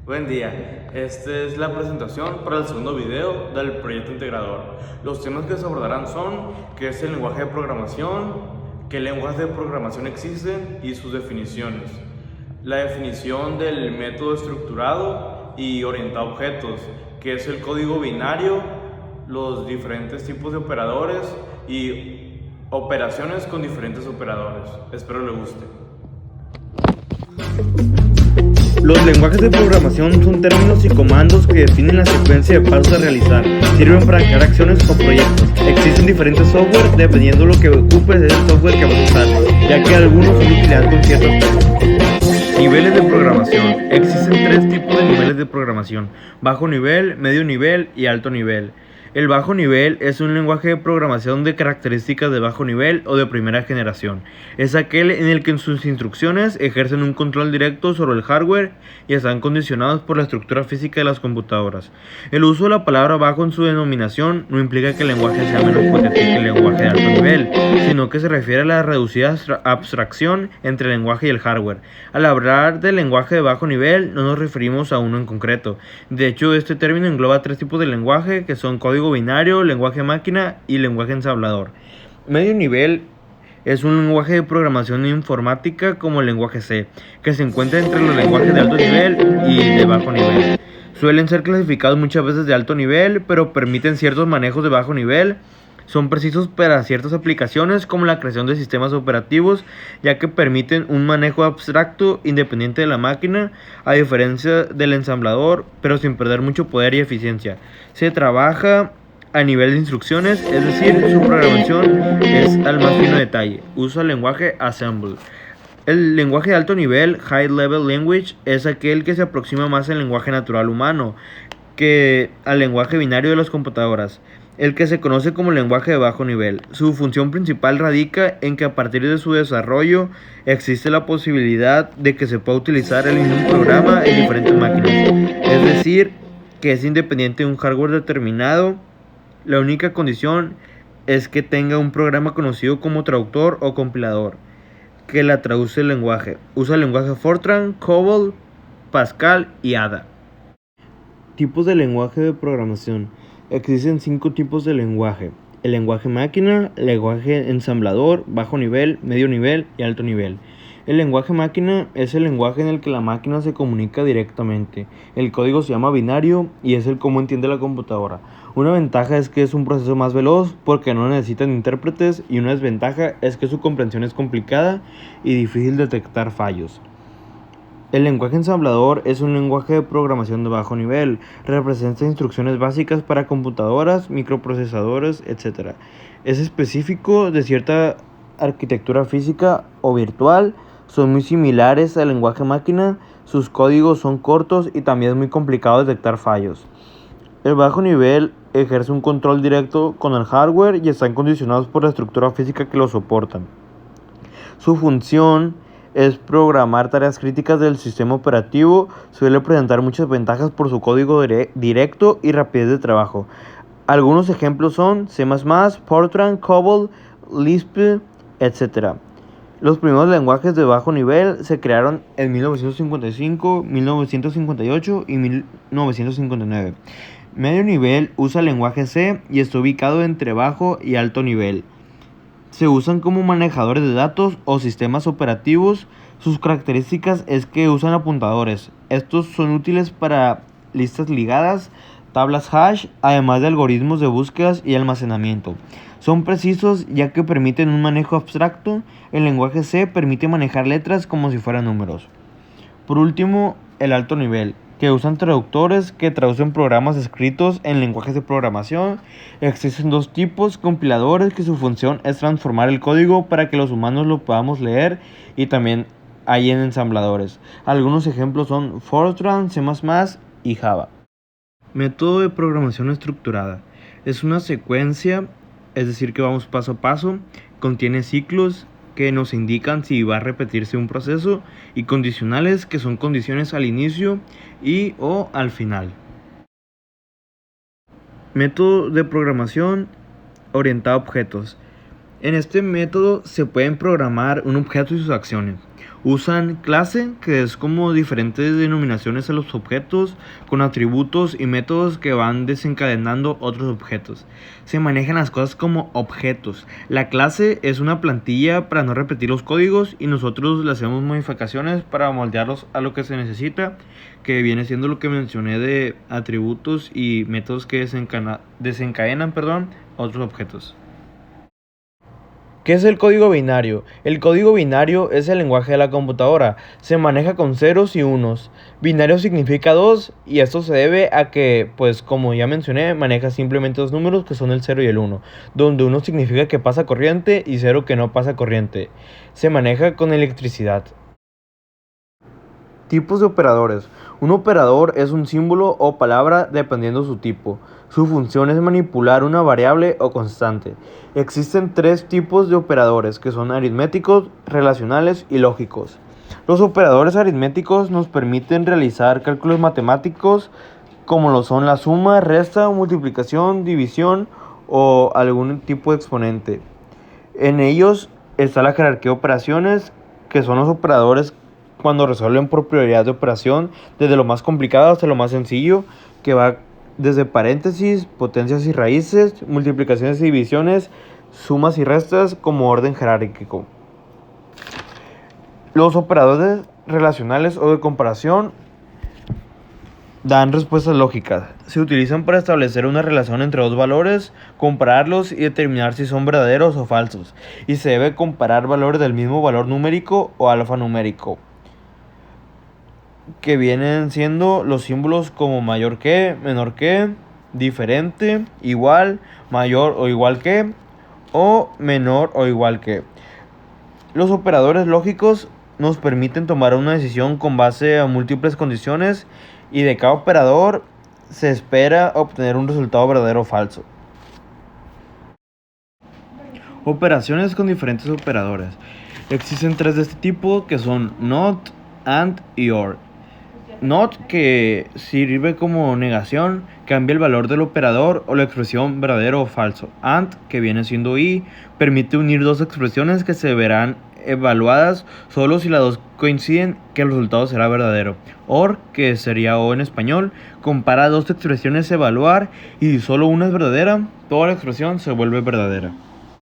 Buen día, esta es la presentación para el segundo video del proyecto integrador. Los temas que se abordarán son qué es el lenguaje de programación, qué lenguajes de programación existen y sus definiciones, la definición del método estructurado y orientado a objetos, qué es el código binario, los diferentes tipos de operadores y operaciones con diferentes operadores. Espero le guste. Los lenguajes de programación son términos y comandos que definen la secuencia de pasos a realizar. Sirven para crear acciones o proyectos. Existen diferentes software dependiendo de lo que ocupes del software que vas a usar, ya que algunos son de utilidad con ciertos cosas. Niveles de programación. Existen tres tipos de niveles de programación: bajo nivel, medio nivel y alto nivel. El bajo nivel es un lenguaje de programación de características de bajo nivel o de primera generación. Es aquel en el que sus instrucciones ejercen un control directo sobre el hardware y están condicionados por la estructura física de las computadoras. El uso de la palabra bajo en su denominación no implica que el lenguaje sea menos potente que el lenguaje de alto nivel, sino que se refiere a la reducida abstracción entre el lenguaje y el hardware. Al hablar del lenguaje de bajo nivel, no nos referimos a uno en concreto. De hecho, este término engloba tres tipos de lenguaje, que son código binario, lenguaje máquina y lenguaje ensamblador. Medio nivel es un lenguaje de programación informática como el lenguaje C, que se encuentra entre los lenguajes de alto nivel y de bajo nivel. Suelen ser clasificados muchas veces de alto nivel, pero permiten ciertos manejos de bajo nivel. Son precisos para ciertas aplicaciones como la creación de sistemas operativos, ya que permiten un manejo abstracto independiente de la máquina, a diferencia del ensamblador, pero sin perder mucho poder y eficiencia. Se trabaja a nivel de instrucciones, es decir, su programación es al más fino detalle. Usa el lenguaje Assembly. El lenguaje de alto nivel, High Level Language, es aquel que se aproxima más al lenguaje natural humano que al lenguaje binario de las computadoras, el que se conoce como lenguaje de bajo nivel. Su función principal radica en que a partir de su desarrollo existe la posibilidad de que se pueda utilizar el mismo programa en diferentes máquinas, es decir, que es independiente de un hardware determinado. La única condición es que tenga un programa conocido como traductor o compilador, que la traduce el lenguaje. Usa el lenguaje Fortran, COBOL, Pascal y Ada. Tipos de lenguaje de programación. Existen 5 tipos de lenguaje: el lenguaje máquina, el lenguaje ensamblador, bajo nivel, medio nivel y alto nivel. El lenguaje máquina es el lenguaje en el que la máquina se comunica directamente. El código se llama binario y es el cómo entiende la computadora. Una ventaja es que es un proceso más veloz porque no necesitan intérpretes, y una desventaja es que su comprensión es complicada y difícil de detectar fallos. El lenguaje ensamblador es un lenguaje de programación de bajo nivel. Representa instrucciones básicas para computadoras, microprocesadores, etc. Es específico de cierta arquitectura física o virtual. Son muy similares al lenguaje máquina. Sus códigos son cortos y también es muy complicado detectar fallos. El bajo nivel ejerce un control directo con el hardware y están condicionados por la estructura física que lo soportan. Su función es programar tareas críticas del sistema operativo. Suele presentar muchas ventajas por su código directo y rapidez de trabajo. Algunos ejemplos son C++, Fortran, COBOL, Lisp, etc. Los primeros lenguajes de bajo nivel se crearon en 1955, 1958 y 1959. Medio nivel usa el lenguaje C y está ubicado entre bajo y alto nivel. Se usan como manejadores de datos o sistemas operativos. Sus características es que usan apuntadores. Estos son útiles para listas ligadas, tablas hash, además de algoritmos de búsquedas y almacenamiento. Son precisos ya que permiten un manejo abstracto. El lenguaje C permite manejar letras como si fueran números. Por último, el alto nivel, que usan traductores que traducen programas escritos en lenguajes de programación. Existen dos tipos: compiladores, que su función es transformar el código para que los humanos lo podamos leer, y también hay en ensambladores. Algunos ejemplos son Fortran, C++ y Java. Método de programación estructurada. Es una secuencia, es decir, que vamos paso a paso. Contiene ciclos que nos indican si va a repetirse un proceso, y condicionales, que son condiciones al inicio y o al final. Método de programación orientado a objetos. En este método se pueden programar un objeto y sus acciones. Usan clase, que es como diferentes denominaciones a los objetos, con atributos y métodos que van desencadenando otros objetos. Se manejan las cosas como objetos. La clase es una plantilla para no repetir los códigos y nosotros le hacemos modificaciones para moldearlos a lo que se necesita, que viene siendo lo que mencioné de atributos y métodos que desencadenan otros objetos. ¿Qué es el código binario? El código binario es el lenguaje de la computadora. Se maneja con ceros y unos. Binario significa 2 y esto se debe a que, pues como ya mencioné, maneja simplemente dos números que son el 0 y el 1, donde 1 significa que pasa corriente y 0 que no pasa corriente. Se maneja con electricidad. Tipos de operadores. Un operador es un símbolo o palabra dependiendo su tipo. Su función es manipular una variable o constante. Existen tres tipos de operadores que son aritméticos, relacionales y lógicos. Los operadores aritméticos nos permiten realizar cálculos matemáticos como lo son la suma, resta, multiplicación, división o algún tipo de exponente. En ellos está la jerarquía de operaciones, que son los operadores cuando resuelven por prioridad de operación, desde lo más complicado hasta lo más sencillo, que va desde paréntesis, potencias y raíces, multiplicaciones y divisiones, sumas y restas como orden jerárquico. Los operadores relacionales o de comparación dan respuestas lógicas. Se utilizan para establecer una relación entre dos valores, compararlos y determinar si son verdaderos o falsos. Y se debe comparar valores del mismo valor numérico o alfanumérico, que vienen siendo los símbolos como mayor que, menor que, diferente, igual, mayor o igual que, o menor o igual que. Los operadores lógicos nos permiten tomar una decisión con base a múltiples condiciones y de cada operador se espera obtener un resultado verdadero o falso. Operaciones con diferentes operadores. Existen tres de este tipo que son NOT, AND y OR. NOT, que sirve como negación, cambia el valor del operador o la expresión verdadero o falso. AND, que viene siendo y, permite unir dos expresiones que se verán evaluadas solo si las dos coinciden que el resultado será verdadero. OR, que sería O en español, compara dos expresiones a evaluar y si solo una es verdadera, toda la expresión se vuelve verdadera.